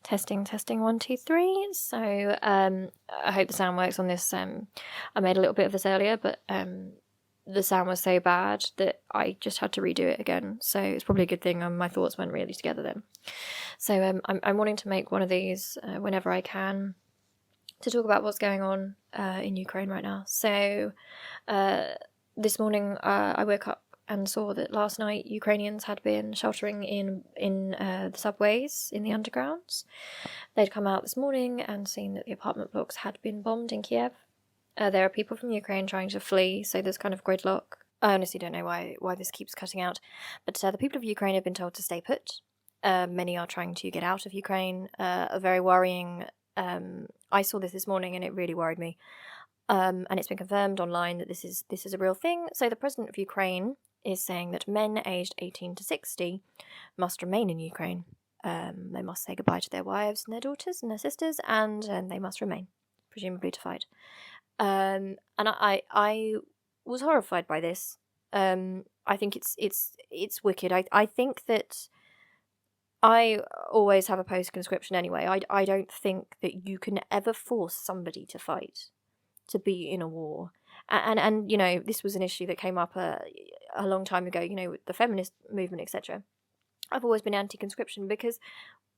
Testing, 1, 2, 3. So I hope the sound works on this. I made a little bit of this earlier, but the sound was so bad that I just had to redo it again. So it's probably a good thing my thoughts went really together then. So I'm wanting to make one of these whenever I can to talk about what's going on in Ukraine right now. So this morning I woke up and saw that last night Ukrainians had been sheltering in the subways, in the undergrounds. They'd come out this morning and seen that the apartment blocks had been bombed in Kiev. There are people from Ukraine trying to flee, so there's kind of gridlock. I honestly don't know why this keeps cutting out, but the people of Ukraine have been told to stay put. Many are trying to get out of Ukraine. A very worrying... I saw this morning and it really worried me. And it's been confirmed online that this is a real thing. So the president of Ukraine is saying that men aged 18 to 60 must remain in Ukraine. They must say goodbye to their wives and their daughters and their sisters, and they must remain, presumably to fight. And I was horrified by this. I think it's wicked. I think that I always have opposed conscription anyway. I don't think that you can ever force somebody to fight, to be in a war. And you know, this was an issue that came up a long time ago, you know, with the feminist movement, etc. I've always been anti-conscription because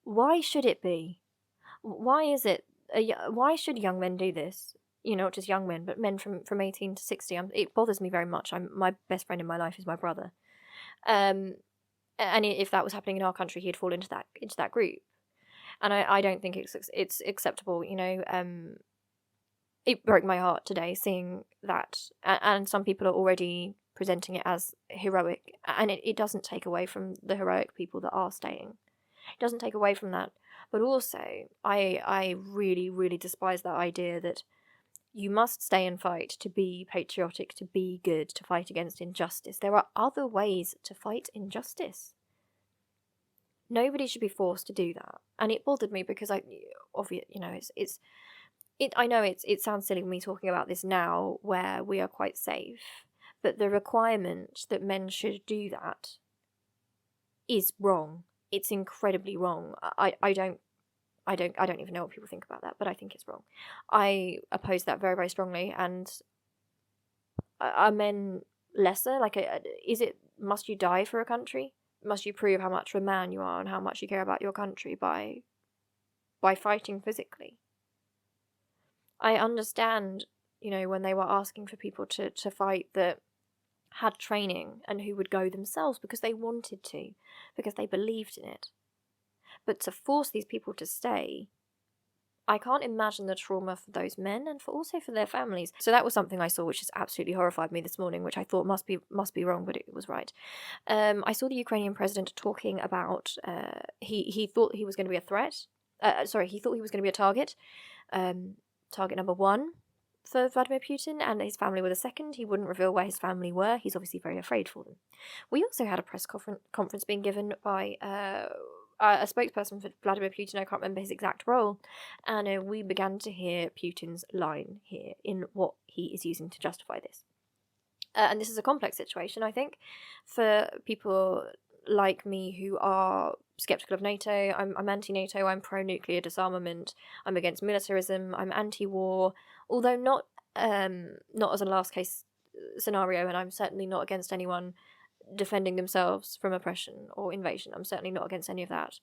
why should it be? Why is it? Why should young men do this? You know, not just young men, but men from 18 to 60. It bothers me very much. My best friend in my life is my brother. And if that was happening in our country, he'd fall into that group. And I don't think it's acceptable, you know. It broke my heart today seeing that, and some people are already presenting it as heroic, and it doesn't take away from the heroic people that are staying. It doesn't take away from that, but also I really, really despise that idea that you must stay and fight to be patriotic, to be good, to fight against injustice. There are other ways to fight injustice. Nobody should be forced to do that, and it bothered me because I know it sounds silly me talking about this now where we are quite safe, but the requirement that men should do that is wrong. It's incredibly wrong. I don't even know what people think about that, but I think it's wrong. I oppose that very, very strongly. And are men lesser? Must you die for a country? Must you prove how much of a man you are and how much you care about your country by fighting physically? I understand, you know, when they were asking for people to fight that had training and who would go themselves because they wanted to, because they believed in it. But to force these people to stay, I can't imagine the trauma for those men and also for their families. So that was something I saw which just absolutely horrified me this morning, which I thought must be wrong, but it was right. I saw the Ukrainian president talking about he thought he was going to be a threat. He thought he was going to be a target. Target number 1 for Vladimir Putin, and his family were the second. He wouldn't reveal where his family were. He's obviously very afraid for them. We also had a press conference being given by a spokesperson for Vladimir Putin. I can't remember his exact role, and we began to hear Putin's line here in what he is using to justify this. And this is a complex situation, I think, for people like me who are skeptical of NATO. I'm anti-NATO, I'm pro-nuclear disarmament, I'm against militarism, I'm anti-war, although not as a last case scenario, and I'm certainly not against anyone defending themselves from oppression or invasion. I'm certainly not against any of that.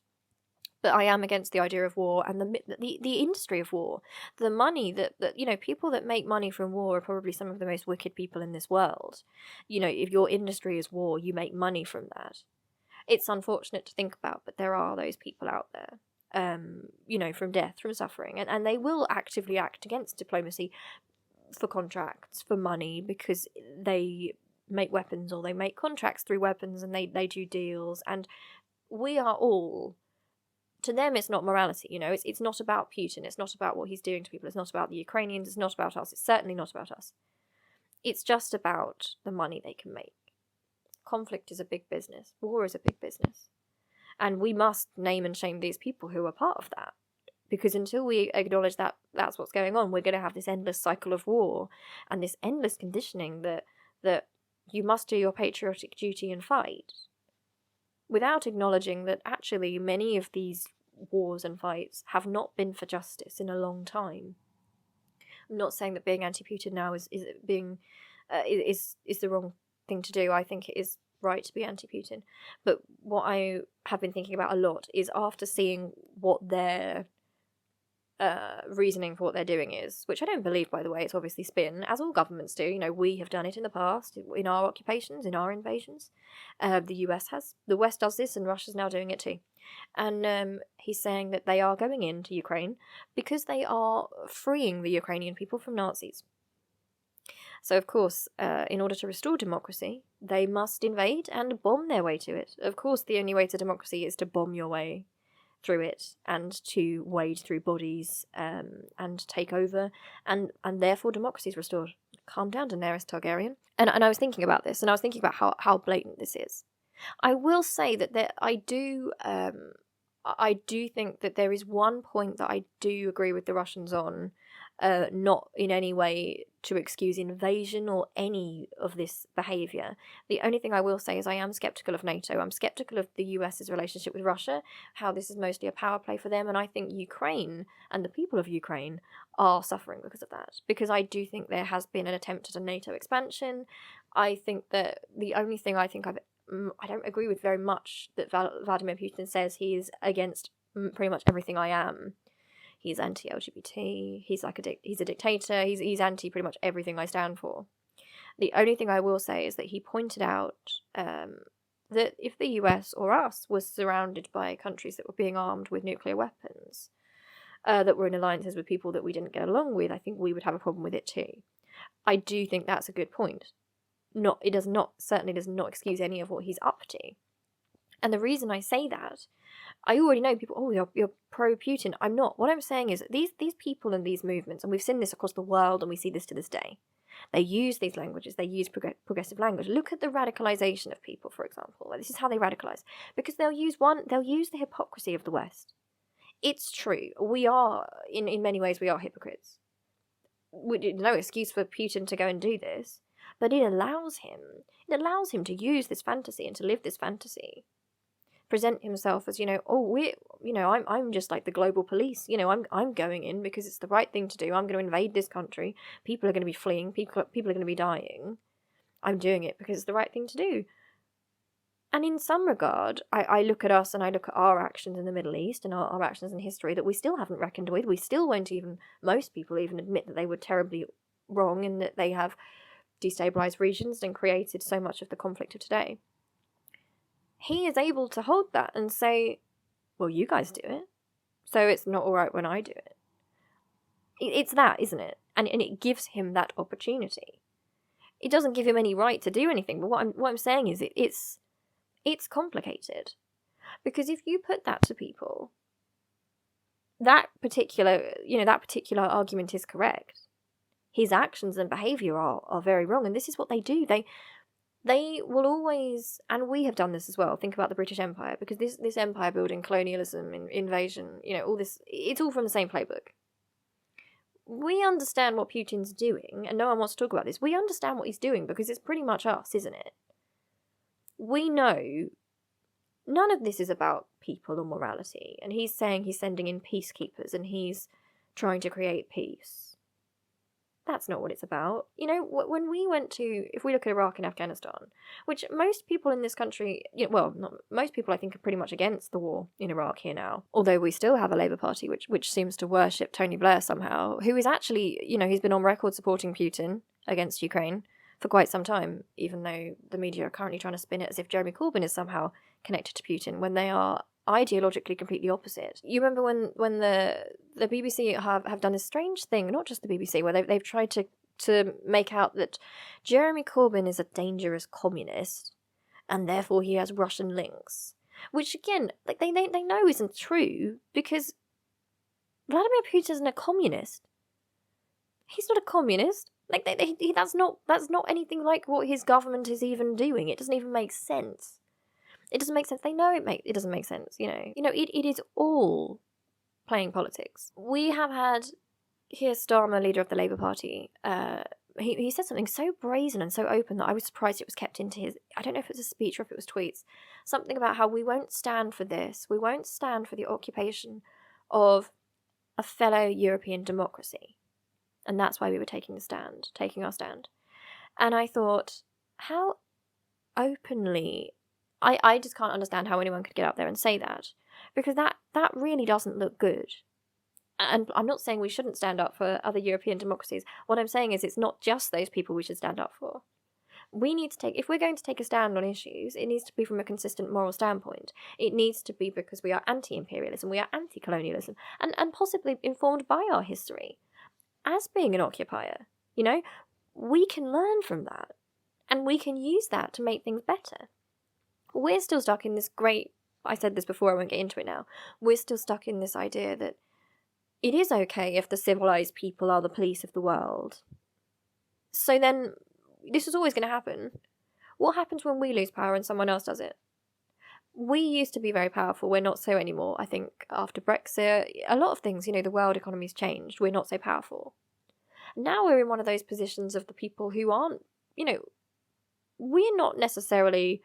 But I am against the idea of war and the industry of war. The money that you know, people that make money from war are probably some of the most wicked people in this world. You know, if your industry is war, you make money from that. It's unfortunate to think about, but there are those people out there, you know, from death, from suffering, and they will actively act against diplomacy for contracts, for money, because they make weapons or they make contracts through weapons and they do deals. And we are all, to them, it's not morality, you know, it's not about Putin, it's not about what he's doing to people, it's not about the Ukrainians, it's not about us, it's certainly not about us. It's just about the money they can make. Conflict is a big business. War is a big business. And we must name and shame these people who are part of that. Because until we acknowledge that that's what's going on, we're going to have this endless cycle of war and this endless conditioning that you must do your patriotic duty and fight, without acknowledging that actually many of these wars and fights have not been for justice in a long time. I'm not saying that being anti-Putin now is the wrong thing to do. I think it is right to be anti-Putin. But what I have been thinking about a lot is, after seeing what their reasoning for what they're doing is, which I don't believe, by the way, it's obviously spin, as all governments do. We have done it in the past, in our occupations, in our invasions. The US has. The West does this, and Russia's now doing it too. And he's saying that they are going into Ukraine because they are freeing the Ukrainian people from Nazis. So, of course, in order to restore democracy, they must invade and bomb their way to it. Of course, the only way to democracy is to bomb your way through it, and to wade through bodies, and take over, and therefore democracy is restored. Calm down, Daenerys Targaryen. And I was thinking about this, and I was thinking about how blatant this is. I will say that I do think that there is one point that I do agree with the Russians on, not in any way to excuse invasion or any of this behaviour. The only thing I will say is I am sceptical of NATO. I'm sceptical of the US's relationship with Russia, how this is mostly a power play for them, and I think Ukraine and the people of Ukraine are suffering because of that. Because I do think there has been an attempt at a NATO expansion. I think that the only thing I don't agree with very much that Vladimir Putin says he is against pretty much everything I am. He's anti-LGBT, he's a dictator, he's anti pretty much everything I stand for. The only thing I will say is that he pointed out that if the US or us was surrounded by countries that were being armed with nuclear weapons, that were in alliances with people that we didn't get along with, I think we would have a problem with it too. I do think that's a good point. Certainly does not excuse any of what he's up to. And the reason I say that, I already know people, you're pro-Putin. I'm not. What I'm saying is that these people and these movements, and we've seen this across the world, and we see this to this day, they use these languages, they use progressive language. Look at the radicalization of people, for example. This is how they radicalize. Because they'll use the hypocrisy of the West. It's true. We are, in many ways, we are hypocrites. No excuse for Putin to go and do this, but it allows him to use this fantasy and to live this fantasy. Present himself as, I'm just like the global police. I'm going in because it's the right thing to do. I'm going to invade this country. People are going to be fleeing. People are going to be dying. I'm doing it because it's the right thing to do. And in some regard, I look at us and I look at our actions in the Middle East and our actions in history that we still haven't reckoned with. We still won't most people even admit that they were terribly wrong and that they have destabilized regions and created so much of the conflict of today. He is able to hold that and say, well, you guys do it, so it's not all right when I do it. It's that, isn't it? And it gives him that opportunity. It doesn't give him any right to do anything, but what I'm saying is it's complicated. Because if you put that to people, that particular argument is correct. His actions and behaviour are very wrong, and this is what they do. They will always, and we have done this as well, think about the British Empire, because this empire building, colonialism, invasion, all this, it's all from the same playbook. We understand what Putin's doing, and no one wants to talk about this. We understand what he's doing because it's pretty much us, isn't it? We know none of this is about people or morality, and he's saying he's sending in peacekeepers and he's trying to create peace. That's not what it's about. When we went to, if we look at Iraq and Afghanistan, which most people in this country, not most people I think are pretty much against the war in Iraq here now, although we still have a Labour Party which seems to worship Tony Blair somehow, who is actually, he's been on record supporting Putin against Ukraine for quite some time, even though the media are currently trying to spin it as if Jeremy Corbyn is somehow connected to Putin, when they are ideologically completely opposite. You remember when the BBC have done this strange thing, not just the BBC, where they've tried to make out that Jeremy Corbyn is a dangerous communist and therefore he has Russian links, which again, they know isn't true, because Vladimir Putin isn't a communist. He's not a communist. That's not anything like what his government is even doing. It doesn't even make sense. It doesn't make sense. They know it doesn't make sense, It is all playing politics. We have had Keir Starmer, leader of the Labour Party, he said something so brazen and so open that I was surprised it was kept into his, I don't know if it was a speech or if it was tweets, something about how we won't stand for this. We won't stand for the occupation of a fellow European democracy. And that's why we were taking our stand. And I thought, how openly, I just can't understand how anyone could get up there and say that, because that really doesn't look good. And I'm not saying we shouldn't stand up for other European democracies. What I'm saying is it's not just those people we should stand up for. We need to take, if we're going to take a stand on issues, it needs to be from a consistent moral standpoint. It needs to be because we are anti-imperialism, we are anti-colonialism, and possibly informed by our history as being an occupier. You know, we can learn from that, and we can use that to make things better. We're still stuck in this great, I said this before, I won't get into it now, we're still stuck in this idea that it is okay if the civilized people are the police of the world. So then, this is always going to happen. What happens when we lose power and someone else does it? We used to be very powerful, we're not so anymore. I think after Brexit, a lot of things, the world economy's changed, we're not so powerful. Now we're in one of those positions of the people who aren't, we're not necessarily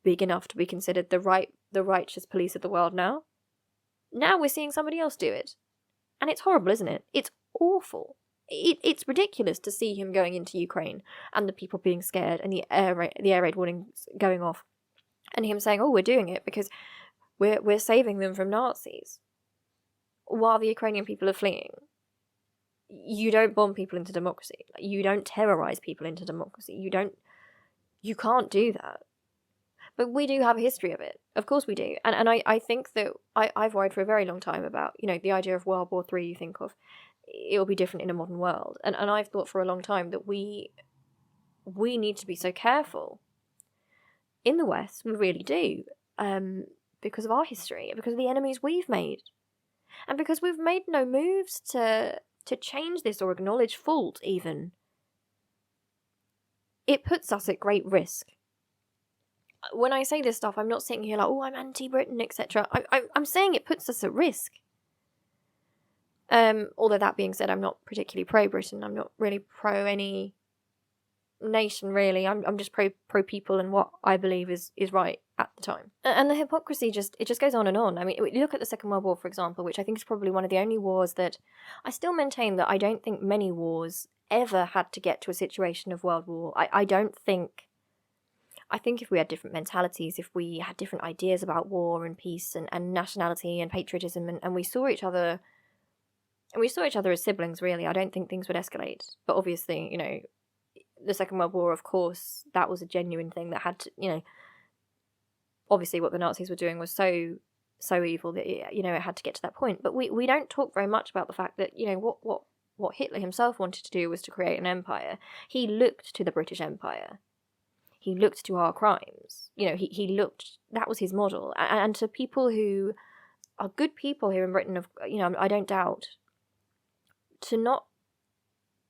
big enough to be considered the righteous police of the world now. Now we're seeing somebody else do it. And it's horrible, isn't it? It's awful. It's ridiculous to see him going into Ukraine and the people being scared and the air raid warnings going off, and him saying, "Oh, we're doing it because we're saving them from Nazis," while the Ukrainian people are fleeing. You don't bomb people into democracy. You don't terrorize people into democracy. You can't do that. But we do have a history of it. Of course we do. And I think that I've worried for a very long time about, the idea of World War III you think of. It'll be different in a modern world. And I've thought for a long time that we need to be so careful. In the West, we really do. Because of our history, because of the enemies we've made. And because we've made no moves to change this or acknowledge fault even. It puts us at great risk. When I say this stuff, I'm not sitting here like, oh, I'm anti-Britain, etc. I'm saying it puts us at risk. Although that being said, I'm not particularly pro-Britain. I'm not really pro any nation, really. I'm just pro people and what I believe is right at the time. And the hypocrisy just goes on and on. I mean, you look at the Second World War, for example, which I think is probably one of the only wars that I still maintain that I don't think many wars ever had to get to a situation of world war. I think if we had different mentalities, if we had different ideas about war and peace and nationality and patriotism, and we saw each other, as siblings, really, I don't think things would escalate. But obviously, the Second World War, of course, that was a genuine thing that had to, obviously what the Nazis were doing was so evil that, it had to get to that point. But we don't talk very much about the fact that, what Hitler himself wanted to do was to create an empire. He looked to the British Empire. He looked to our crimes. He looked, that was his model. And to people who are good people here in Britain, I don't doubt, to not,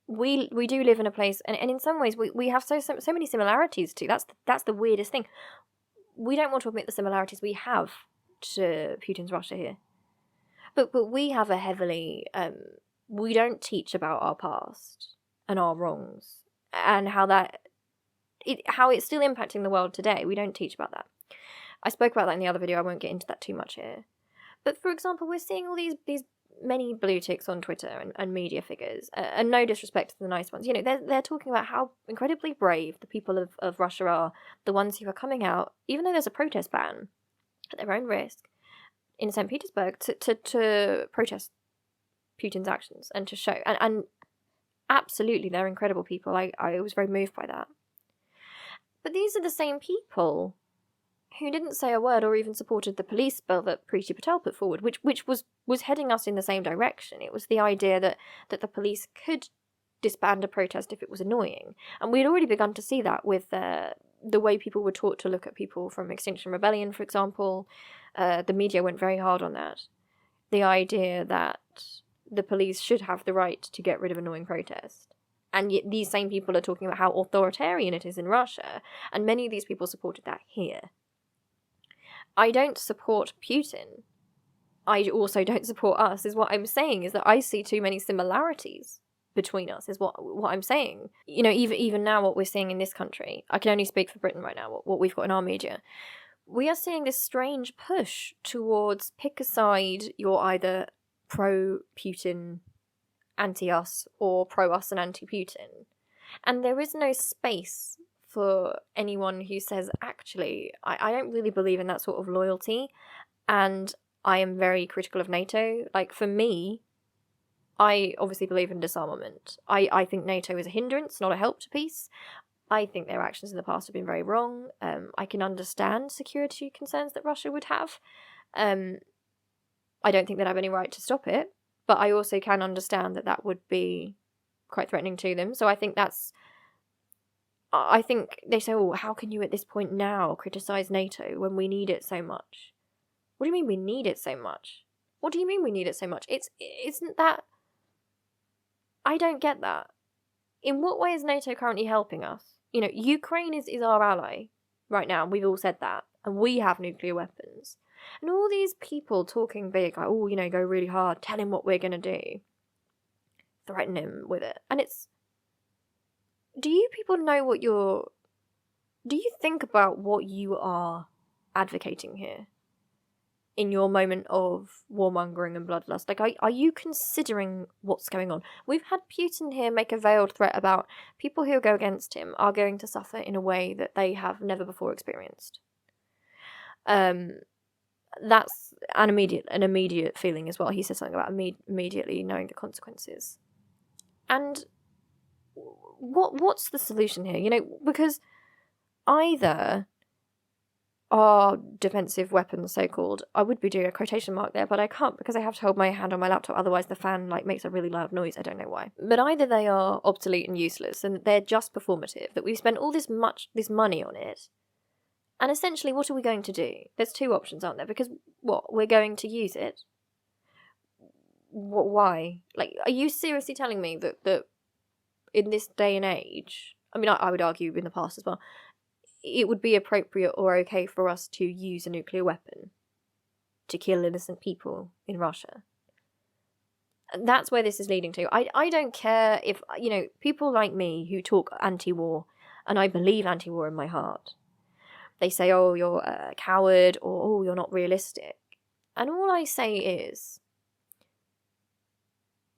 we do live in a place, and in some ways we have so many similarities too. That's the weirdest thing. We don't want to admit the similarities we have to Putin's Russia here. But we have a heavily, we don't teach about our past and our wrongs and how it's still impacting the world today. We don't teach about that. I spoke about that in the other video. I won't get into that too much here. But for example, we're seeing all these many blue ticks on Twitter and media figures, and no disrespect to the nice ones. They're talking about how incredibly brave the people of Russia are, the ones who are coming out, even though there's a protest ban, at their own risk, in St. Petersburg, to protest Putin's actions and to show. And absolutely, they're incredible people. I was very moved by that. But these are the same people who didn't say a word or even supported the police bill that Priti Patel put forward, which was heading us in the same direction. It was the idea that the police could disband a protest if it was annoying. And we'd already begun to see that with the way people were taught to look at people from Extinction Rebellion, for example. The media went very hard on that. The idea that the police should have the right to get rid of annoying protest. And yet these same people are talking about how authoritarian it is in Russia, and many of these people supported that here. I don't support Putin. I also don't support us, is what I'm saying, is that I see too many similarities between us, is what I'm saying. You know, even now what we're seeing in this country, I can only speak for Britain right now, what we've got in our media, we are seeing this strange push towards pick a side, you're either pro-Putin, anti-us, or pro-us and anti-Putin. And there is no space for anyone who says, actually, I don't really believe in that sort of loyalty, and I am very critical of NATO. Like, for me, I obviously believe in disarmament. I think NATO is a hindrance, not a help to peace. I think their actions in the past have been very wrong. I can understand security concerns that Russia would have. I don't think they'd have any right to stop it, but I also can understand that that would be quite threatening to them. So I think they say, oh, how can you at this point now criticise NATO when we need it so much? What do you mean we need it so much? What do you mean we need it so much? Isn't that... I don't get that. In what way is NATO currently helping us? You know, Ukraine is our ally right now. We've all said that. And we have nuclear weapons. And all these people talking big, like, oh, you know, go really hard, tell him what we're going to do. Threaten him with it. And it's... Do you people know what you're... Do you think about what you are advocating here? In your moment of warmongering and bloodlust? Like, are you considering what's going on? We've had Putin here make a veiled threat about people who go against him are going to suffer in a way that they have never before experienced. That's an immediate feeling as well. He said something about immediately knowing the consequences. And what's the solution here? You know, because either our defensive weapons, so-called, I would be doing a quotation mark there, but I can't because I have to hold my hand on my laptop, otherwise the fan makes a really loud noise. I don't know why. But either they are obsolete and useless, and they're just performative, that we've spent all this money on it, and essentially what are we going to do? There's two options, aren't there? Because what, we're going to use it? Why? Like, are you seriously telling me that in this day and age, I mean, I would argue in the past as well, it would be appropriate or okay for us to use a nuclear weapon to kill innocent people in Russia? And that's where this is leading to. I don't care if, you know, people like me who talk anti-war, and I believe anti-war in my heart, they say, oh, you're a coward, or oh, you're not realistic. And all I say is,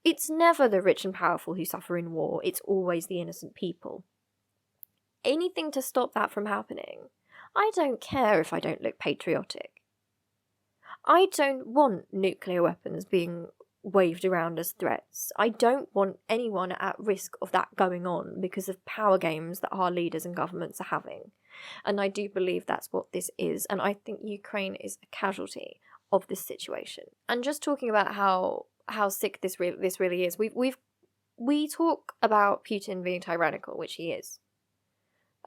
it's never the rich and powerful who suffer in war, it's always the innocent people. Anything to stop that from happening. I don't care if I don't look patriotic. I don't want nuclear weapons being waved around as threats. I don't want anyone at risk of that going on because of power games that our leaders and governments are having. And I do believe that's what this is. And I think Ukraine is a casualty of this situation. And just talking about how sick this really is. We talk about Putin being tyrannical, which he is.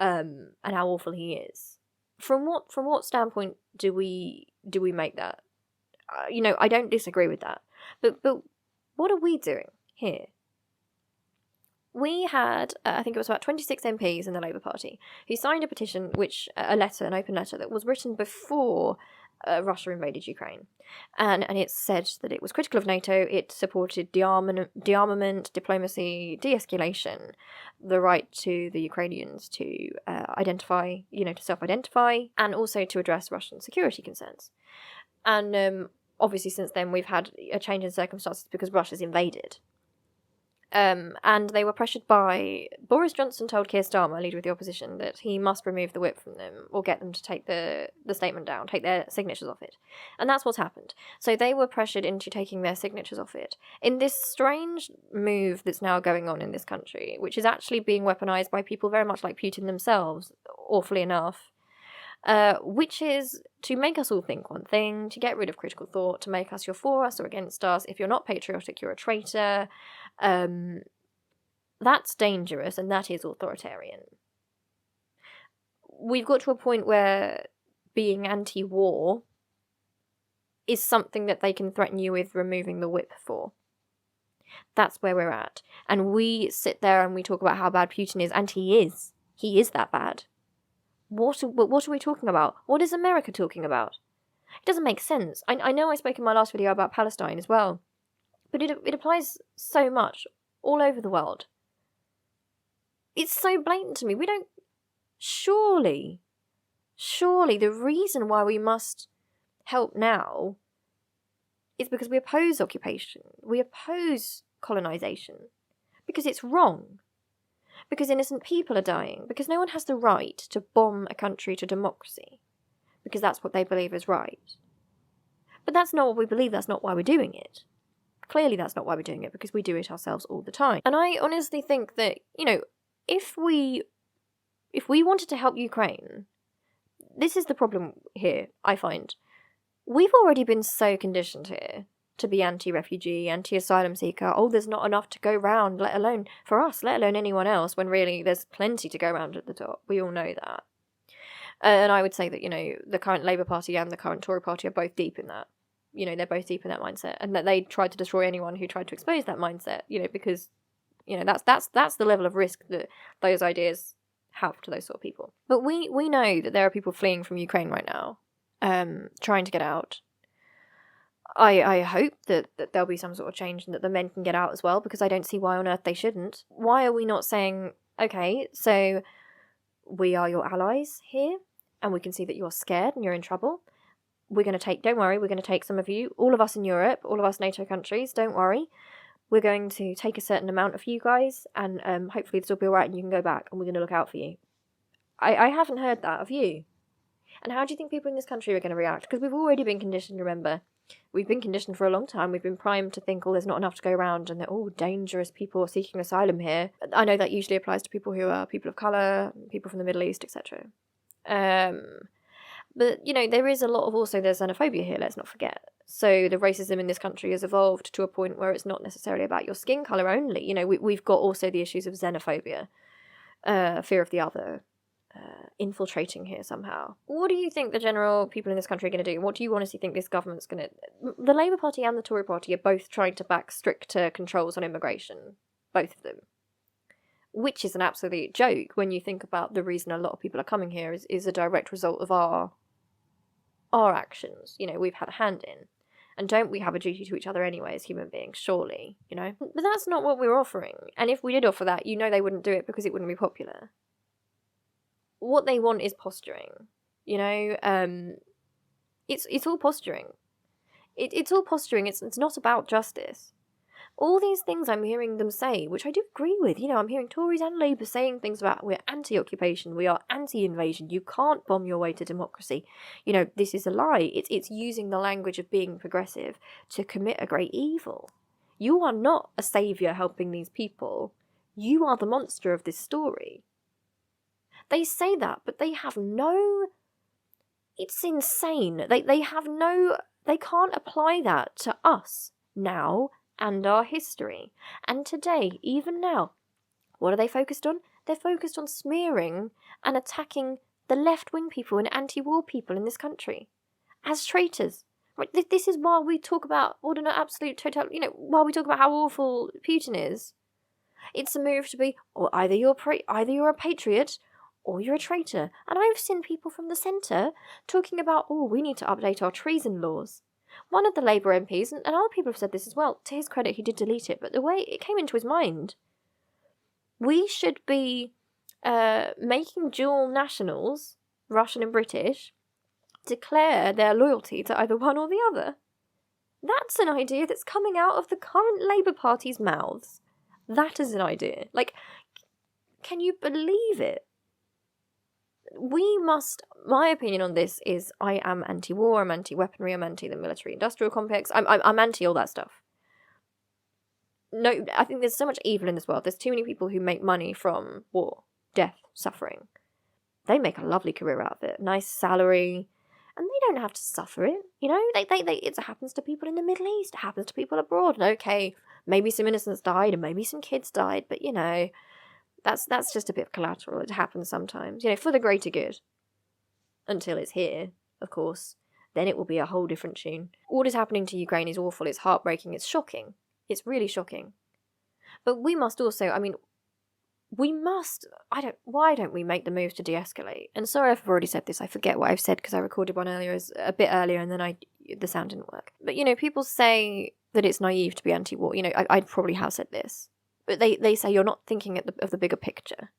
And how awful he is. From what standpoint do we make that? You know, I don't disagree with that. But what are we doing here? We had, I think it was about 26 MPs in the Labour Party who signed a petition, an open letter that was written before Russia invaded Ukraine. And it said that it was critical of NATO, it supported disarmament, diplomacy, de-escalation, the right to the Ukrainians to identify, to self-identify, and also to address Russian security concerns. And obviously since then we've had a change in circumstances because Russia's invaded. And they were pressured by... Boris Johnson told Keir Starmer, leader of the opposition, that he must remove the whip from them or get them to take the statement down, take their signatures off it. And that's what's happened. So they were pressured into taking their signatures off it. In this strange move that's now going on in this country, which is actually being weaponized by people very much like Putin themselves, awfully enough, which is to make us all think one thing, to get rid of critical thought, to make us you're for us or against us. If you're not patriotic, you're a traitor. That's dangerous, and that is authoritarian. We've got to a point where being anti-war is something that they can threaten you with removing the whip for. That's where we're at. And we sit there and we talk about how bad Putin is, and he is. He is that bad. What are we talking about? What is America talking about? It doesn't make sense. I know I spoke in my last video about Palestine as well, but it applies so much all over the world. It's so blatant to me. We don't... Surely the reason why we must help now is because we oppose occupation. We oppose colonisation. Because it's wrong. Because innocent people are dying. Because no one has the right to bomb a country to democracy. Because that's what they believe is right. But that's not what we believe. That's not why we're doing it. Clearly that's not why we're doing it, because we do it ourselves all the time. And I honestly think that, if we wanted to help Ukraine, this is the problem here, I find. We've already been so conditioned here to be anti-refugee, anti-asylum seeker. Oh, there's not enough to go round, let alone for us, let alone anyone else, when really there's plenty to go round at the top. We all know that. And I would say that, the current Labour Party and the current Tory Party are both deep in that. They're both deep in that mindset, and that they tried to destroy anyone who tried to expose that mindset, because, that's the level of risk that those ideas have to those sort of people. But we know that there are people fleeing from Ukraine right now, trying to get out. I hope that there'll be some sort of change and that the men can get out as well, because I don't see why on earth they shouldn't. Why are we not saying, okay, so we are your allies here, and we can see that you're scared and you're in trouble. Don't worry, we're going to take some of you, all of us in Europe, all of us NATO countries, don't worry. We're going to take a certain amount of you guys, and hopefully this will be alright and you can go back, and we're going to look out for you. I haven't heard that of you. And how do you think people in this country are going to react? Because we've already been conditioned, remember. We've been conditioned for a long time. We've been primed to think, there's not enough to go around, and they're all dangerous people seeking asylum here. I know that usually applies to people who are people of colour, people from the Middle East, etc. But, there is a lot of also there's xenophobia here, let's not forget. So the racism in this country has evolved to a point where it's not necessarily about your skin colour only. We've got also the issues of xenophobia, fear of the other, infiltrating here somehow. What do you think the general people in this country are going to do? What do you honestly think this government's going to... The Labour Party and the Tory Party are both trying to back stricter controls on immigration. Both of them. Which is an absolute joke when you think about the reason a lot of people are coming here is a direct result of our actions. We've had a hand in. And don't we have a duty to each other anyway as human beings, surely, But that's not what we're offering. And if we did offer that, they wouldn't do it because it wouldn't be popular. What they want is posturing, it's all posturing. It's all posturing. It's not about justice. All these things I'm hearing them say, which I do agree with. I'm hearing Tories and Labour saying things about we're anti-occupation, we are anti-invasion, you can't bomb your way to democracy. This is a lie. It's using the language of being progressive to commit a great evil. You are not a saviour helping these people. You are the monster of this story. They say that, but they have no... It's insane. They can't apply that to us now and our history. And today, even now, what are they focused on? They're focused on smearing and attacking the left-wing people and anti-war people in this country as traitors. Right? This is why we talk about what an absolute total... while we talk about how awful Putin is. It's a move to be, either you're a patriot or you're a traitor. And I've seen people from the centre talking about, we need to update our treason laws. One of the Labour MPs, and other people have said this as well, to his credit he did delete it, but the way it came into his mind, we should be making dual nationals, Russian and British, declare their loyalty to either one or the other. That's an idea that's coming out of the current Labour Party's mouths. That is an idea. Can you believe it? My opinion on this is I am anti-war, I'm anti-weaponry, I'm anti the military-industrial complex, I'm anti all that stuff. No, I think there's so much evil in this world. There's too many people who make money from war, death, suffering. They make a lovely career out of it, nice salary, and they don't have to suffer it, it happens to people in the Middle East, it happens to people abroad, and okay, maybe some innocents died, and maybe some kids died, but that's just a bit of collateral. It happens sometimes, for the greater good. Until it's here, of course. Then it will be a whole different tune. What is happening to Ukraine is awful, it's heartbreaking, it's shocking. It's really shocking. But we must also, why don't we make the move to de-escalate? And sorry if I've already said this, I forget what I've said because I recorded one a bit earlier and then the sound didn't work. But, people say that it's naive to be anti-war. I probably have said this. they say you're not thinking of the bigger picture.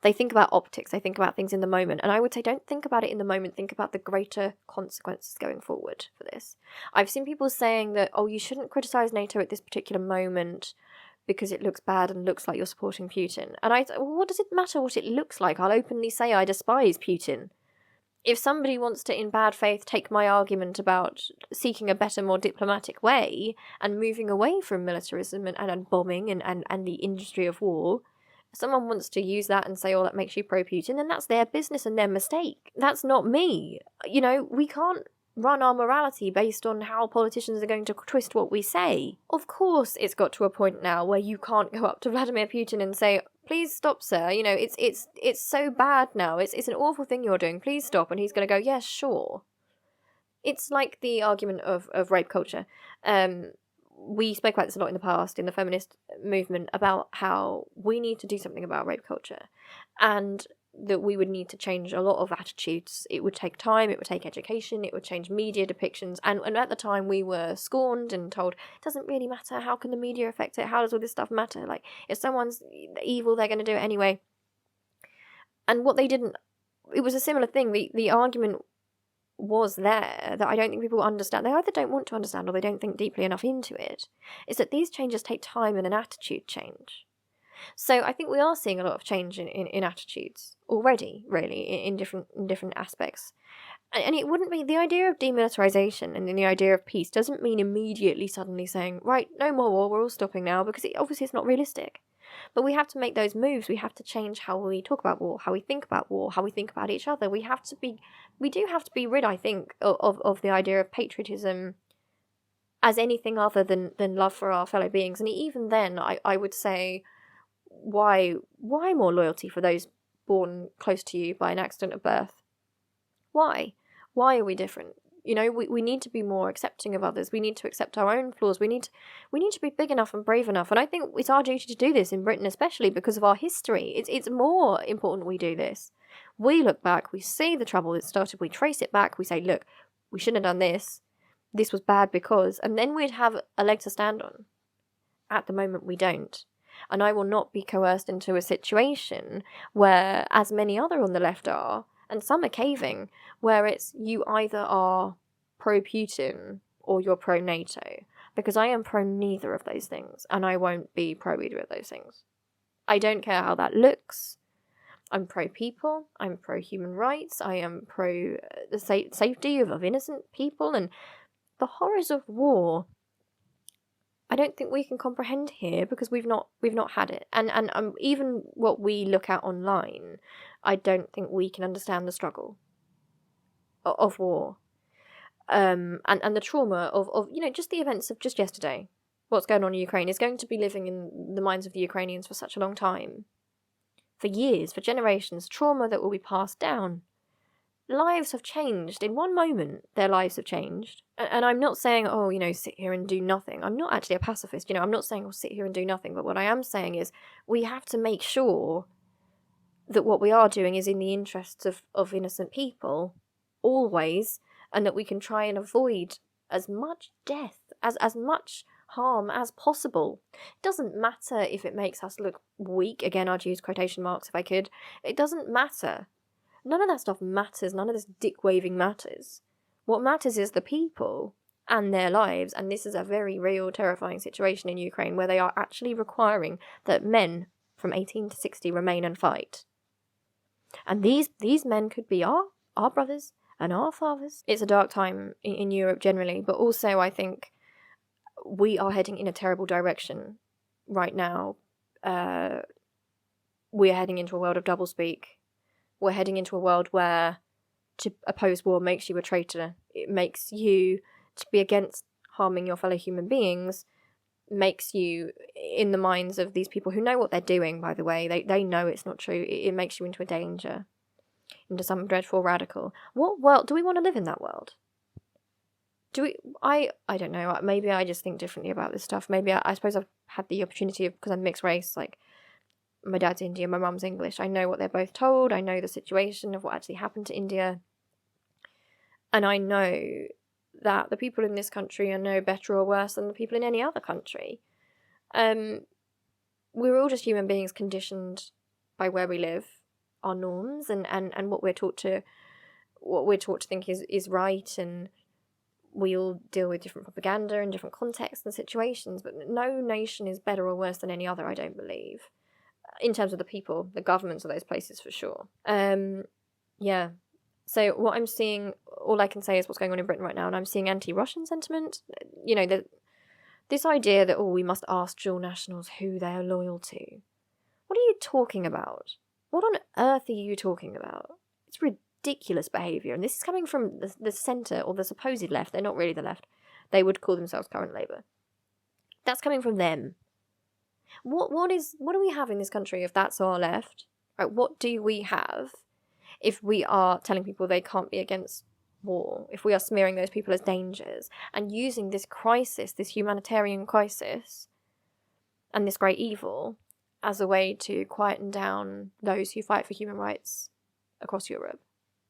They think about optics, they think about things in the moment. And I would say don't think about it in the moment, think about the greater consequences going forward for this. I've seen people saying that, oh, you shouldn't criticise NATO at this particular moment because it looks bad and looks like you're supporting Putin. And well, what does it matter what it looks like? I'll openly say I despise Putin. If somebody wants to, in bad faith, take my argument about seeking a better, more diplomatic way and moving away from militarism and bombing and the industry of war, if someone wants to use that and say, oh, that makes you pro-Putin, then that's their business and their mistake. That's not me. You know, we can't run our morality based on how politicians are going to twist what we say. Of course, it's got to a point now where you can't go up to Vladimir Putin and say, please stop, sir. You know, it's so bad now. It's an awful thing you're doing. Please stop. And he's going to go, yes, sure. It's like the argument of rape culture. We spoke about this a lot in the past in the feminist movement about how we need to do something about rape culture and that we would need to change a lot of attitudes. It would take time, it would take education, it would change media depictions. And at the time we were scorned and told, it doesn't really matter, how can the media affect it? How does all this stuff matter? Like, if someone's evil, they're going to do it anyway. And what they didn't, it was a similar thing. The argument was there that I don't think people understand. They either don't want to understand or they don't think deeply enough into it, is that these changes take time and an attitude change. So I think we are seeing a lot of change in attitudes already, really, in different aspects. And it wouldn't be, the idea of demilitarization and the idea of peace doesn't mean immediately suddenly saying, right, no more war, we're all stopping now, because obviously it's not realistic. But we have to make those moves. We have to change how we talk about war, how we think about war, how we think about each other. We do have to be rid, I think, of the idea of patriotism as anything other than love for our fellow beings. And even then, I would say, why more loyalty for those born close to you by an accident of birth? Why are we different? You know, we need to be more accepting of others. We need to accept our own flaws. We need to be big enough and brave enough. And I think it's our duty to do this in Britain, especially because of our history. It's more important we do this. We look back, we see the trouble that started, we trace it back, we say, look, we shouldn't have done this. This was bad because, and then we'd have a leg to stand on. At the moment, we don't. And I will not be coerced into a situation where, as many other on the left are, and some are caving, where it's you either are pro-Putin or you're pro-NATO. Because I am pro-neither of those things, and I won't be pro-either of those things. I don't care how that looks. I'm pro-people, I'm pro-human rights, I am pro the safety of innocent people, and the horrors of war, I don't think we can comprehend here because we've not had it. And even what we look at online, I don't think we can understand the struggle of war. And the trauma of you know, just the events of just yesterday. What's going on in Ukraine is going to be living in the minds of the Ukrainians for such a long time. For years, for generations, trauma that will be passed down. Lives have changed. In one moment, their lives have changed. And I'm not saying, oh, you know, sit here and do nothing. I'm not actually a pacifist, you know, I'm not saying, oh, sit here and do nothing. But what I am saying is we have to make sure that what we are doing is in the interests of innocent people, always, and that we can try and avoid as much death, as much harm as possible. It doesn't matter if it makes us look weak. Again, I'd use quotation marks if I could. It doesn't matter. None of that stuff matters. None of this dick-waving matters. What matters is the people and their lives, and this is a very real, terrifying situation in Ukraine where they are actually requiring that men from 18 to 60 remain and fight. And these men could be our brothers and our fathers. It's a dark time in Europe generally, but also I think we are heading in a terrible direction right now. We are heading into a world of doublespeak. We're heading into a world where to oppose war makes you a traitor. It makes you, to be against harming your fellow human beings, makes you, in the minds of these people who know what they're doing, by the way, they know it's not true, it makes you into a danger, into some dreadful radical. What world, do we want to live in that world? Do we, I don't know, maybe I just think differently about this stuff. Maybe I suppose I've had the opportunity of, because I'm mixed race, like, my dad's Indian, my mum's English. I know what they're both told. I know the situation of what actually happened to India. And I know that the people in this country are no better or worse than the people in any other country. we're all just human beings conditioned by where we live, our norms, and what we're taught to think is right, and we all deal with different propaganda and different contexts and situations, but no nation is better or worse than any other, I don't believe, in terms of the people, the governments of those places, for sure. Yeah. So what I'm seeing, all I can say is what's going on in Britain right now, and I'm seeing anti-Russian sentiment. You know, this idea that, we must ask dual nationals who they are loyal to. What are you talking about? What on earth are you talking about? It's ridiculous behaviour, and this is coming from the centre, or the supposed left. They're not really the left. They would call themselves current Labour. That's coming from them. What do we have in this country if that's our left? Right, what do we have if we are telling people they can't be against war, if we are smearing those people as dangers, and using this crisis, this humanitarian crisis, and this great evil as a way to quieten down those who fight for human rights across Europe?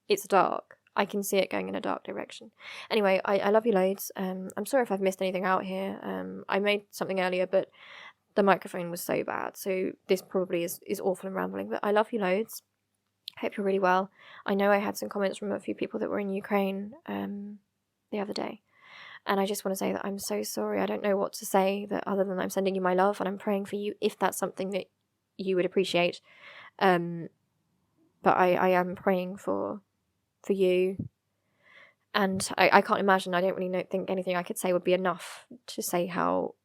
It's dark. I can see it going in a dark direction. Anyway, I love you loads. I'm sorry if I've missed anything out here. I made something earlier, but the microphone was so bad, so this probably is awful and rambling, but I love you loads. Hope you're really well. I know I had some comments from a few people that were in Ukraine the other day, and I just want to say that I'm so sorry. I don't know what to say that other than I'm sending you my love, and I'm praying for you if that's something that you would appreciate. But I am praying for you, and I can't imagine. I don't really think anything I could say would be enough to say how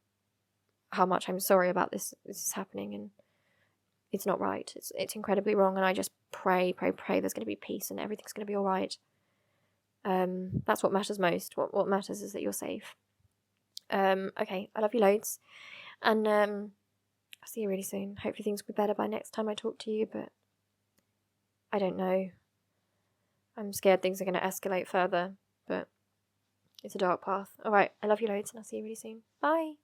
much I'm sorry about this is happening, and it's not right. It's incredibly wrong, and I just pray there's going to be peace and everything's going to be all right. That's what matters most. What matters is that you're safe. Okay, I love you loads, and I'll see you really soon. Hopefully things will be better by next time I talk to you, but I don't know. I'm scared things are going to escalate further, but it's a dark path. Alright, I love you loads, and I'll see you really soon. Bye!